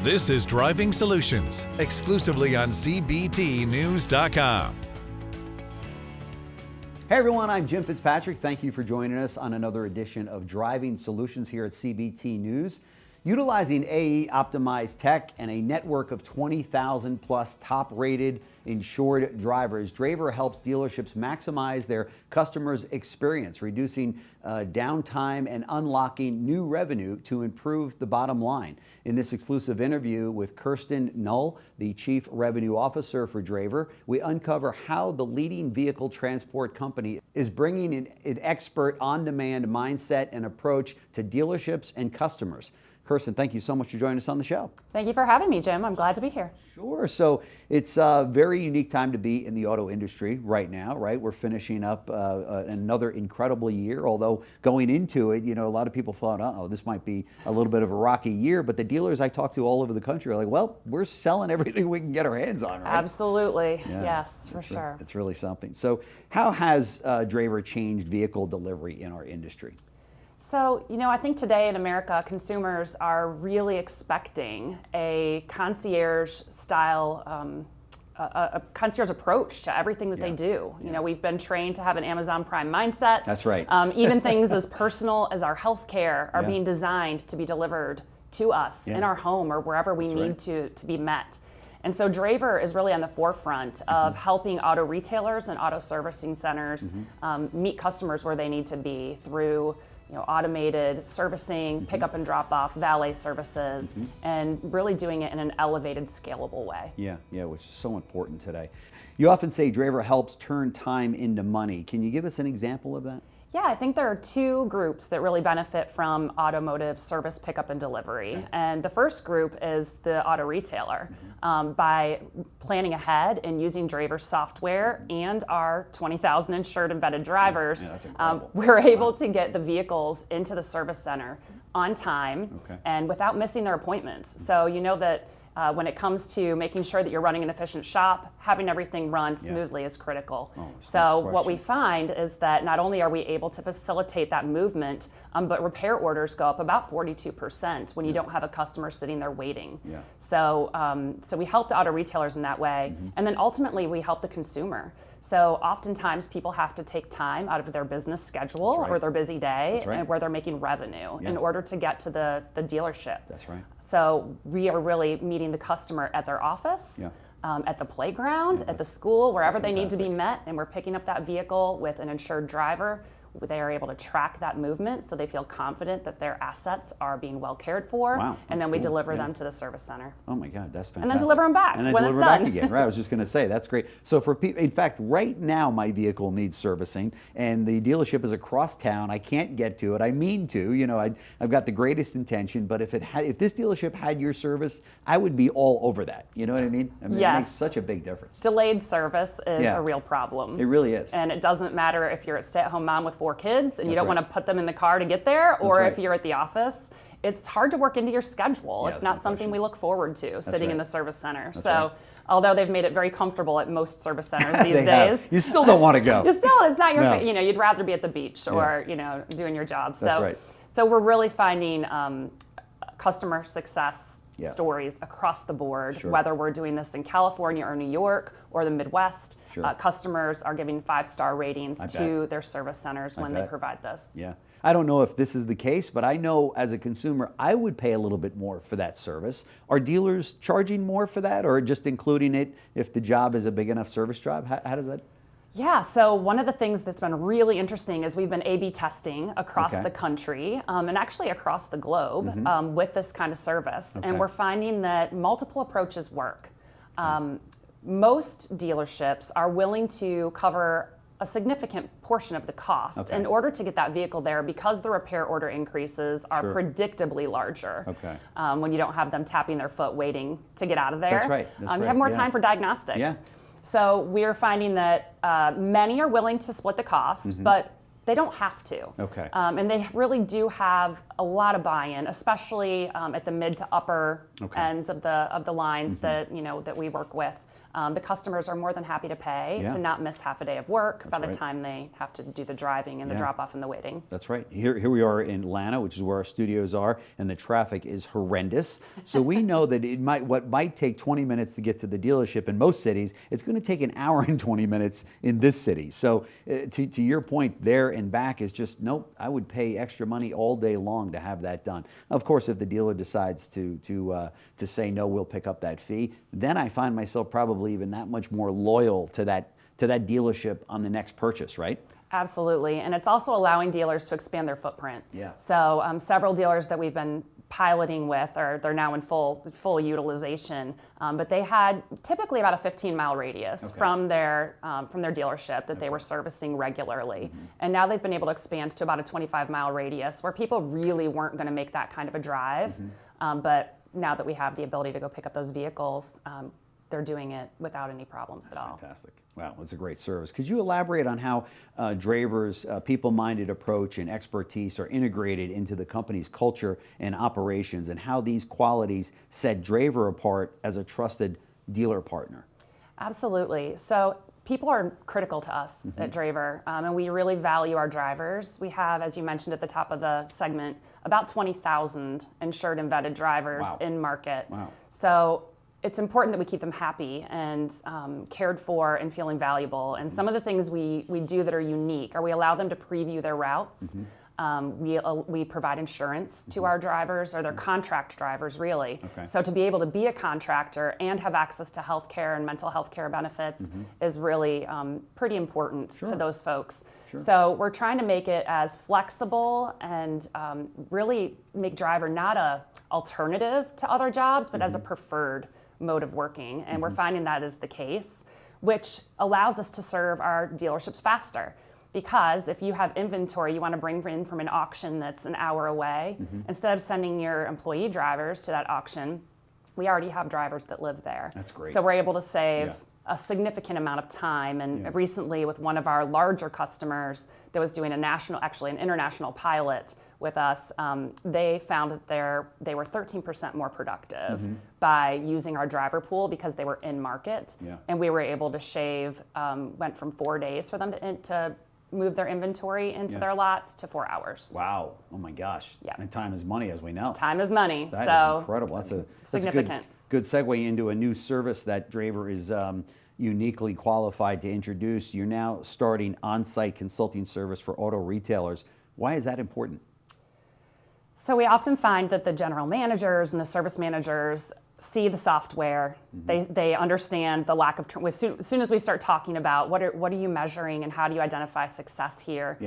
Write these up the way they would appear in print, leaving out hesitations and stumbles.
This is Driving Solutions, exclusively on CBTNews.com. Hey everyone, I'm Jim Fitzpatrick. Thank you for joining us on another edition of Driving Solutions here at CBT News. Utilizing AE optimized tech and a network of 20,000 plus top-rated insured drivers, Draiver helps dealerships maximize their customers' experience, reducing downtime and unlocking new revenue to improve the bottom line. In this exclusive interview with Kirsten Knull, the Chief Revenue Officer for Draiver, we uncover how the leading vehicle transport company is bringing an expert on-demand mindset and approach to dealerships and customers. Kirsten, thank you so much for joining us on the show. Thank you for having me, Jim. I'm glad to be here. Sure. So it's a very unique time to be in the auto industry right now, right? We're finishing up another incredible year, although going into it, a lot of people thought, uh-oh, this might be a little bit of a rocky year, but the dealers I talk to all over the country are like, well, we're selling everything we can get our hands on, right? Absolutely. Yeah. Yes, for sure. It's really something. So how has Draiver changed vehicle delivery in our industry? So, I think today in America, consumers are really expecting a concierge style, a concierge approach to everything that they do. We've been trained to have an Amazon Prime mindset. That's right. Even things as personal as our health care are being designed to be delivered to us in our home or wherever we need to be met. And so Draiver is really on the forefront of helping auto retailers and auto servicing centers meet customers where they need to be through automated servicing, pickup and drop off, valet services, and really doing it in an elevated, scalable way. Yeah, which is so important today. You often say Draiver helps turn time into money. Can you give us an example of that? Yeah, I think there are two groups that really benefit from automotive service pickup and delivery. Okay. And the first group is the auto retailer. By planning ahead and using Draiver software and our 20,000 insured embedded drivers, we're able to get the vehicles into the service center on time and without missing their appointments. So you know that when it comes to making sure that you're running an efficient shop, having everything run smoothly is critical. So what we find is that not only are we able to facilitate that movement, but repair orders go up about 42% when you don't have a customer sitting there waiting. So we help the auto retailers in that way, and then ultimately we help the consumer. So oftentimes people have to take time out of their business schedule or their busy day and where they're making revenue in order to get to the dealership. That's right. So we are really meeting the customer at their office, at the playground, at the school, wherever they need to be met, and we're picking up that vehicle with an insured driver. They are able to track that movement so they feel confident that their assets are being well cared for, and then we deliver them to the service center. Oh my God, that's fantastic. And then deliver them back and then when deliver it's done. Back again. Right, I was just going to say, that's great. So for people, in fact, right now my vehicle needs servicing and the dealership is across town. I can't get to it. I mean to, I've got the greatest intention, but if this dealership had your service, I would be all over that. You know what I mean? It makes such a big difference. Delayed service is a real problem. It really is. And it doesn't matter if you're a stay-at-home mom with 4 kids and you don't want to put them in the car to get there, or if you're at the office. It's hard to work into your schedule. It's not something we look forward to sitting in the service center. Although they've made it very comfortable at most service centers these days. You still don't want to go. It's not your, you'd rather be at the beach or, doing your job. So we're really finding customer success stories across the board, whether we're doing this in California or New York or the Midwest. Customers are giving 5-star ratings to their service centers when they provide this. Yeah. I don't know if this is the case, but I know as a consumer, I would pay a little bit more for that service. Are dealers charging more for that, or just including it if the job is a big enough service job? How does that? Yeah, so one of the things that's been really interesting is we've been A/B testing across the country and actually across the globe with this kind of service. And we're finding that multiple approaches work. Most dealerships are willing to cover a significant portion of the cost in order to get that vehicle there because the repair order increases are predictably larger when you don't have them tapping their foot waiting to get out of there. That's right. You have more time for diagnostics. So we're finding that many are willing to split the cost, but they don't have to. And they really do have a lot of buy-in, especially at the mid to upper ends of the lines that that we work with. the customers are more than happy to pay to not miss half a day of work by the time they have to do the driving and the drop-off and the waiting. That's right. Here we are in Atlanta, which is where our studios are, and the traffic is horrendous. So we know that what might take 20 minutes to get to the dealership in most cities, it's going to take an hour and 20 minutes in this city. So to your point, there and back is just, nope, I would pay extra money all day long to have that done. Of course, if the dealer decides to say, no, we'll pick up that fee, then I find myself probably even that much more loyal to that dealership on the next purchase, right? Absolutely, and it's also allowing dealers to expand their footprint. Yeah. So several dealers that we've been piloting with, they're now in full utilization, but they had typically about a 15-mile radius from their dealership that they were servicing regularly, and now they've been able to expand to about a 25-mile radius where people really weren't going to make that kind of a drive, but now that we have the ability to go pick up those vehicles, they're doing it without any problems at all. Fantastic. Wow, it's a great service. Could you elaborate on how Draiver's people-minded approach and expertise are integrated into the company's culture and operations, and how these qualities set Draiver apart as a trusted dealer partner? Absolutely. So people are critical to us at Draiver, and we really value our drivers. We have, as you mentioned at the top of the segment, about 20,000 insured and vetted drivers in market. Wow. So it's important that we keep them happy and cared for and feeling valuable. And some of the things we do that are unique are we allow them to preview their routes. We provide insurance to our drivers, or their contract drivers, really. So to be able to be a contractor and have access to health care and mental health care benefits is really pretty important to those folks. So we're trying to make it as flexible and really make driver not a alternative to other jobs, but as a preferred mode of working. And we're finding that is the case, which allows us to serve our dealerships faster. Because if you have inventory you want to bring in from an auction that's an hour away, instead of sending your employee drivers to that auction, we already have drivers that live there. That's great. So we're able to save a significant amount of time. And recently, with one of our larger customers that was doing an international pilot with us, they found that they were 13% more productive by using our driver pool because they were in market. And we were able to shave, went from 4 days for them to move their inventory into their lots to 4 hours. Wow. Oh my gosh. And time is money, as we know. Time is money. That so is incredible. That's significant. Good segue into a new service that Draiver is uniquely qualified to introduce. You're now starting on-site consulting service for auto retailers. Why is that important? So we often find that the general managers and the service managers see the software. They understand the lack of. As soon as we start talking about what are you measuring and how do you identify success here,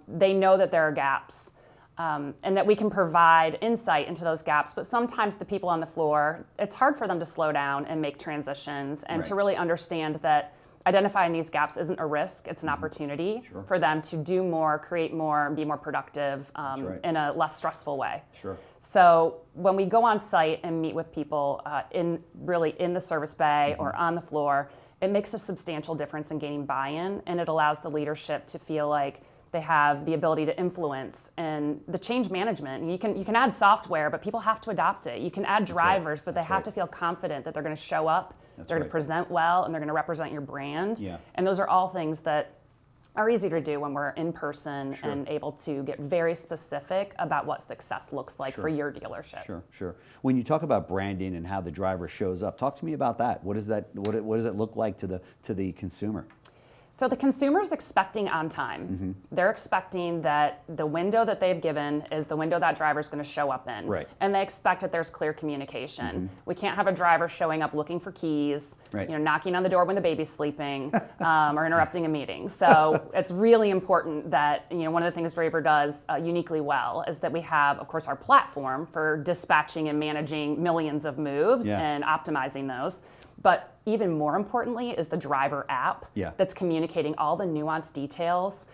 they know that there are gaps, and that we can provide insight into those gaps. But sometimes the people on the floor, it's hard for them to slow down and make transitions and to really understand that identifying these gaps isn't a risk, it's an opportunity for them to do more, create more, and be more productive in a less stressful way. So when we go on site and meet with people in the service bay or on the floor, it makes a substantial difference in gaining buy-in, and it allows the leadership to feel like they have the ability to influence and the change management. You can add software, but people have to adopt it. You can add drivers, but they have to feel confident that they're going to show up, they're going to present well, and they're going to represent your brand. And those are all things that are easy to do when we're in person and able to get very specific about what success looks like for your dealership. When you talk about branding and how the driver shows up, talk to me about that. What does it look like to the consumer? So the consumer's expecting on time. They're expecting that the window that they've given is the window that driver's going to show up in. And they expect that there's clear communication. We can't have a driver showing up looking for keys, knocking on the door when the baby's sleeping, or interrupting a meeting. So it's really important that, one of the things Draiver does uniquely well is that we have, of course, our platform for dispatching and managing millions of moves and optimizing those. But even more importantly is the driver app that's communicating all the nuanced details.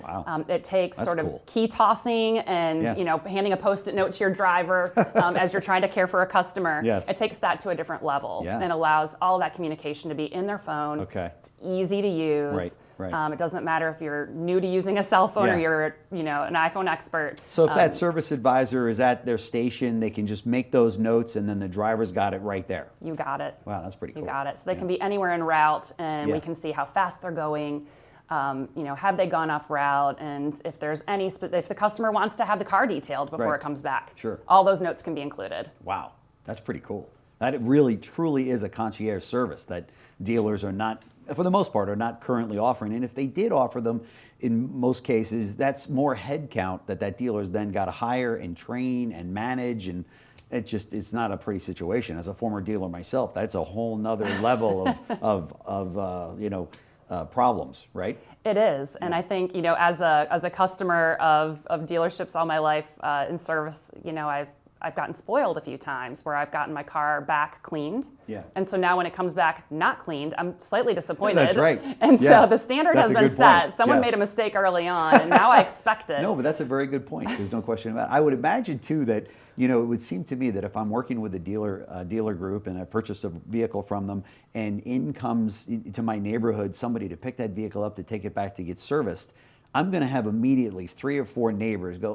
It takes of key tossing and handing a Post-it note to your driver as you're trying to care for a customer. It takes that to a different level and allows all that communication to be in their phone. It's easy to use. It doesn't matter if you're new to using a cell phone or you're an iPhone expert. So if that service advisor is at their station, they can just make those notes and then the driver's got it right there. You got it. Wow, that's pretty cool. You got it. So they can be be anywhere en route, and Yeah. we can see how fast they're going. Have they gone off route, and if there's if the customer wants to have the car detailed before Right. it comes back, Sure. all those notes can be included. Wow, that's pretty cool. That really, truly is a concierge service that dealers are not, for the most part, are not currently offering. And if they did offer them, in most cases, that's more head count that dealer's then got to hire and train and manage, and it's not a pretty situation. As a former dealer myself, that's a whole nother level of problems, right? It is, and I think as a customer of dealerships all my life in service, I've gotten spoiled a few times where I've gotten my car back cleaned. Yeah. And so now when it comes back not cleaned, I'm slightly disappointed. That's right. And Yeah. so the standard That's has a been good set. point. Someone Yes. made a mistake early on, and now I expect it. No, but that's a very good point. There's no question about it. I would imagine too that it would seem to me that if I'm working with a dealer group and I purchased a vehicle from them, and in comes to my neighborhood somebody to pick that vehicle up to take it back to get serviced, I'm going to have immediately 3 or 4 neighbors go,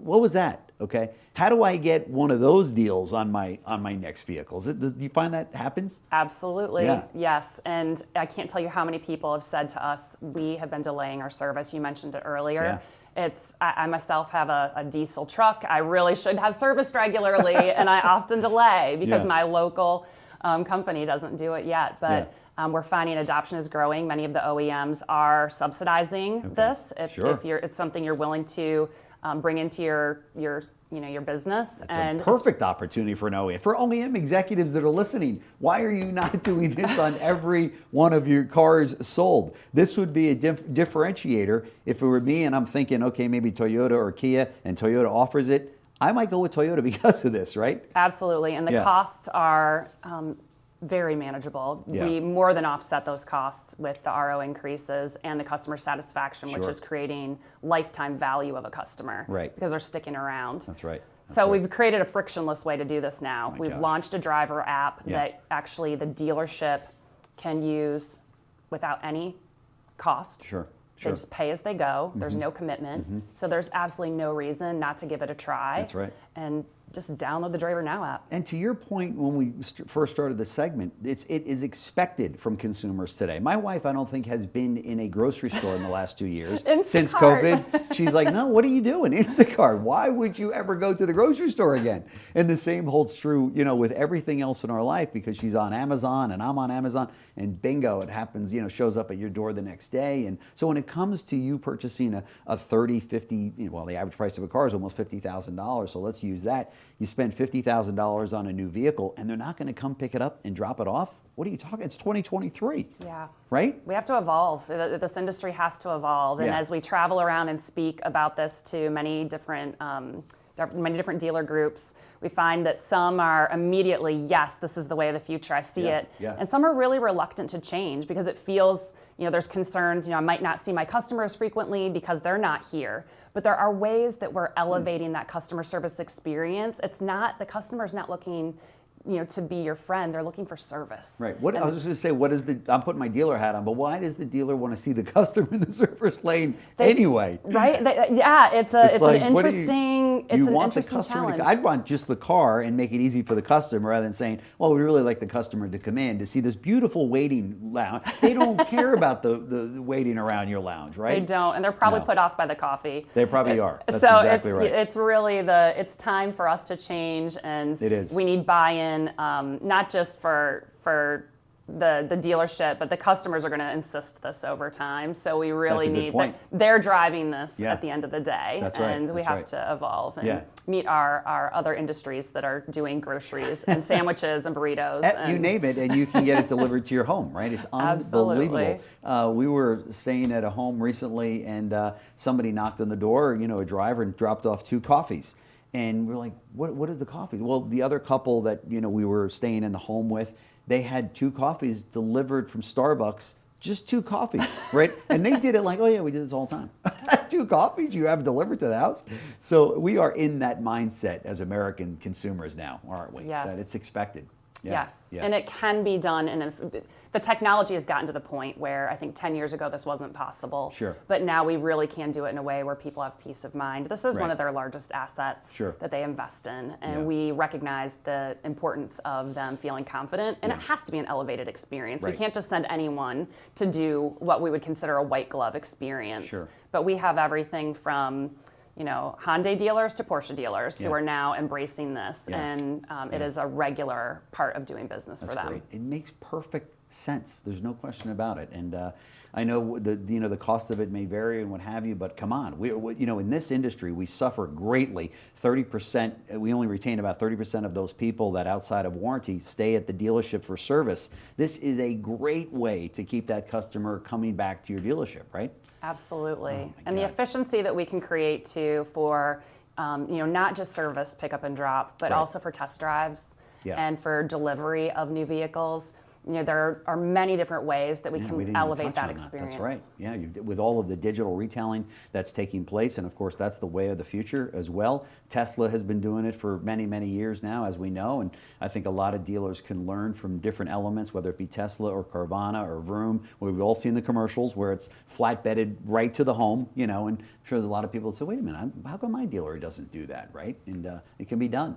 what was that? Okay, how do I get one of those deals on my next vehicle? Do you find that happens? Absolutely, Yeah. yes. And I can't tell you how many people have said to us, we have been delaying our service. You mentioned it earlier. Yeah. I myself have a diesel truck. I really should have serviced regularly, and I often delay because Yeah. my local company doesn't do it yet. But we're finding adoption is growing. Many of the OEMs are subsidizing this. If it's something you're willing to bring into your business. It's a perfect opportunity for an OEM. For OEM executives that are listening, why are you not doing this on every one of your cars sold? This would be a differentiator. If it were me and I'm thinking, okay, maybe Toyota or Kia, and Toyota offers it, I might go with Toyota because of this, right? Absolutely, and the costs are very manageable. Yeah. We more than offset those costs with the RO increases and the customer satisfaction, which is creating lifetime value of a customer. Right. Because they're sticking around. That's right. We've created a frictionless way to do this now. We've launched a Draiver app that actually the dealership can use without any cost. Sure. They just pay as they go. There's no commitment. So there's absolutely no reason not to give it a try. That's right. And just download the Draiver Now app. And to your point, when we first started the segment, it is expected from consumers today. My wife, I don't think, has been in a grocery store in the last 2 years. Since COVID. She's like, no, what are you doing? Instacart. Why would you ever go to the grocery store again? And the same holds true, with everything else in our life, because she's on Amazon and I'm on Amazon, and bingo, it happens, shows up at your door the next day. And so when it comes to you purchasing a 30, 50, the average price of a car is almost $50,000. So let's use that. You spend $50,000 on a new vehicle, and they're not going to come pick it up and drop it off? What are you talking? It's 2023. Yeah. Right? We have to evolve. This industry has to evolve. And as we travel around and speak about this to many different dealer groups, we find that some are immediately, yes, this is the way of the future, I see it. Yeah. And some are really reluctant to change because it feels, there's concerns, I might not see my customers frequently because they're not here. But there are ways that we're elevating that customer service experience. It's not, the customer's not looking to be your friend. They're looking for service. Right. I was just going to say, I'm putting my dealer hat on, but why does the dealer want to see the customer in the service lane anyway? Right. It's an interesting challenge. I'd want just the car and make it easy for the customer rather than saying, well, we really like the customer to come in to see this beautiful waiting lounge. They don't care about the waiting around your lounge, right? They don't, and they're probably put off by the coffee. They probably are. That's so exactly right. It's really it's time for us to change, and it is. We need buy-in. Not just for the dealership, but the customers are going to insist this over time. So we really need that they're driving this at the end of the day. That's right. And we have to evolve and meet our other industries that are doing groceries and sandwiches and burritos. You name it, and you can get it delivered to your home, right? It's unbelievable. We were staying at a home recently, and somebody knocked on the door, a driver, and dropped off 2 coffees. And we're like, what is the coffee? Well, the other couple that we were staying in the home with, they had 2 coffees delivered from Starbucks, just 2 coffees, right? And they did it like, oh yeah, we do this all the time. 2 coffees you have delivered to the house? So we are in that mindset as American consumers now, aren't we? Yes. That it's expected. Yes, Yeah. and it can be done, and the technology has gotten to the point where I think 10 years ago this wasn't possible. Sure. But now we really can do it in a way where people have peace of mind. This is one Right. of their largest assets Sure. that they invest in, and Yeah. we recognize the importance of them feeling confident, and it has to be an elevated experience. Right. We can't just send anyone to do what we would consider a white glove experience. Sure. But we have everything from Hyundai dealers to Porsche dealers who Yeah. are now embracing this, Yeah. and it is a regular part of doing business for them. Great. It makes perfect sense. There's no question about it. And I know the cost of it may vary and what have you, but come on, in this industry we suffer greatly. 30%, we only retain about 30% of those people that outside of warranty stay at the dealership for service. This is a great way to keep that customer coming back to your dealership, right? Absolutely. Oh, And the efficiency that we can create too for, not just service, pickup and drop, but Right. also for test drives Yeah. and for delivery of new vehicles. There are many different ways that we We can didn't even elevate touch that on experience. That's right. Yeah, with all of the digital retailing that's taking place, and of course that's the way of the future as well. Tesla has been doing it for many, many years now, as we know, and I think a lot of dealers can learn from different elements, whether it be Tesla or Carvana or Vroom. We've all seen the commercials where it's flatbedded right to the home, and I'm sure there's a lot of people that say, wait a minute, how come my dealer doesn't do that, right? And it can be done.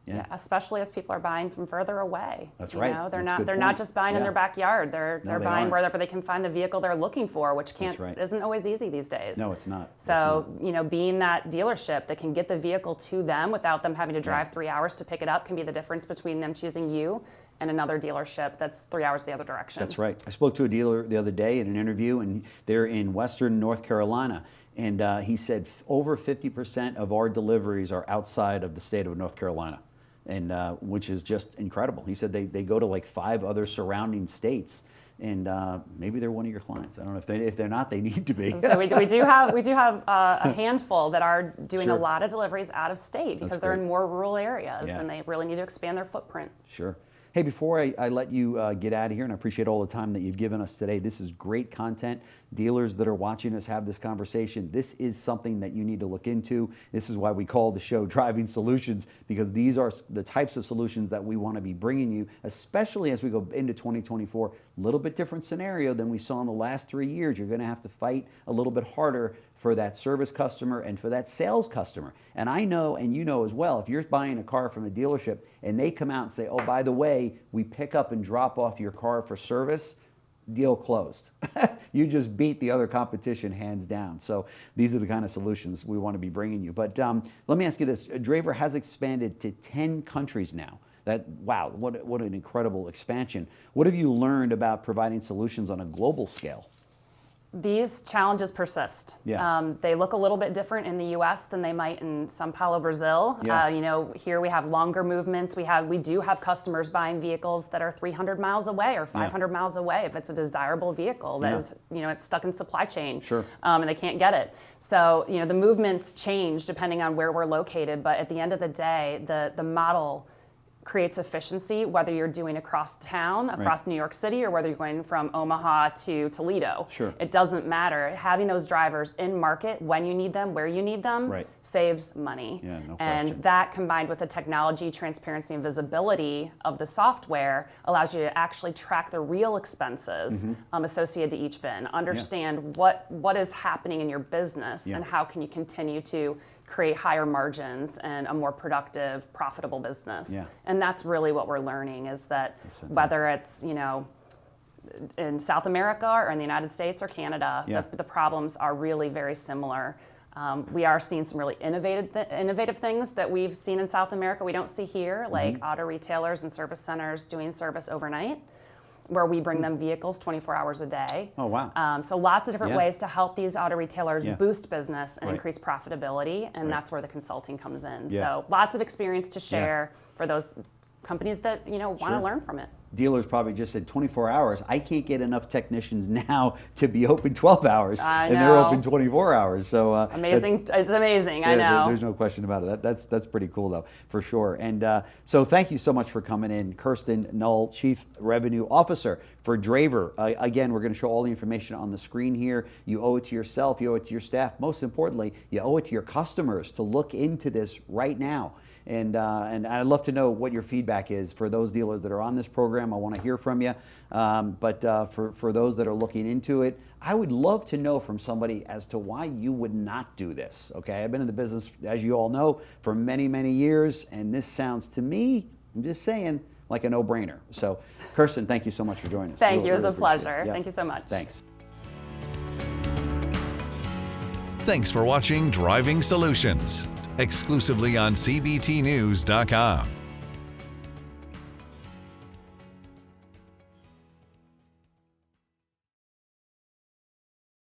Yeah, especially as people are buying from further away. That's right. They're That's a good not point. just buying in their backyard. They're No, they buying aren't. wherever they can find the vehicle they're looking for, which right. isn't always easy these days. No, it's not. So, being that dealership that can get the vehicle to them without them having to drive 3 hours to pick it up can be the difference between them choosing you and another dealership that's 3 hours the other direction. That's right. I spoke to a dealer the other day in an interview, and they're in Western North Carolina. And he said over 50% of our deliveries are outside of the state of North Carolina, and which is just incredible. He said they go to like 5 other surrounding states, and maybe they're one of your clients. I don't know if they're not, they need to be. So we do have a handful that are doing Sure. a lot of deliveries out of state because they're great. in more rural areas Yeah. and they really need to expand their footprint. Sure. Hey, before I let you get out of here, and I appreciate all the time that you've given us today, this is great content. Dealers that are watching us have this conversation, this is something that you need to look into. This is why we call the show Driving Solutions, because these are the types of solutions that we want to be bringing you, especially as we go into 2024. A little bit different scenario than we saw in the last 3 years. You're going to have to fight a little bit harder for that service customer and for that sales customer. And I know, and you know as well, if you're buying a car from a dealership and they come out and say, oh, by the way, we pick up and drop off your car for service, deal closed. You just beat the other competition hands down. So these are the kind of solutions we want to be bringing you. But let me ask you this. Draiver has expanded to 10 countries now. Wow, what an incredible expansion. What have you learned about providing solutions on a global scale? These challenges persist. Yeah. They look a little bit different in the U.S. than they might in São Paulo, Brazil. Yeah. Here we have longer movements. We do have customers buying vehicles that are 300 miles away or 500 miles away if it's a desirable vehicle that is, it's stuck in supply chain. Sure. And they can't get it. So, the movements change depending on where we're located. But at the end of the day, the model creates efficiency, whether you're doing across town, across New York City, or whether you're going from Omaha to Toledo. Sure. It doesn't matter. Having those drivers in market when you need them, where you need them, saves money. Yeah, no and question. that combined with the technology, transparency, and visibility of the software allows you to actually track the real expenses associated to each VIN, understand what is happening in your business and how can you continue to create higher margins and a more productive, profitable business. Yeah. And that's really what we're learning is that whether it's, in South America or in the United States or Canada, the problems are really very similar. We are seeing some really innovative things that we've seen in South America we don't see here, like auto retailers and service centers doing service overnight, where we bring them vehicles 24 hours a day. Oh, wow. So lots of different ways to help these auto retailers Yeah. boost business and increase profitability, and that's where the consulting comes in. Yeah. So lots of experience to share for those companies that want to learn from it. Dealers probably just said 24 hours. I can't get enough technicians now to be open 12 hours, I and they're know. open 24 hours. So Amazing! It's amazing. I yeah, know. There's no question about it. That's pretty cool, though, for sure. And so thank you so much for coming in, Kirsten Knull, Chief Revenue Officer for Draiver. Again, we're going to show all the information on the screen here. You owe it to yourself. You owe it to your staff. Most importantly, you owe it to your customers to look into this right now. And I'd love to know what your feedback is for those dealers that are on this program. I want to hear from you. But for those that are looking into it, I would love to know from somebody as to why you would not do this. Okay, I've been in the business, as you all know, for many, many years, and this sounds to me, I'm just saying, like a no-brainer. So, Kirsten, thank you so much for joining us. Thank you. It was really a pleasure. appreciate it. Yep. Thank you so much. Thanks. Thanks for watching Driving Solutions, exclusively on CBTNews.com.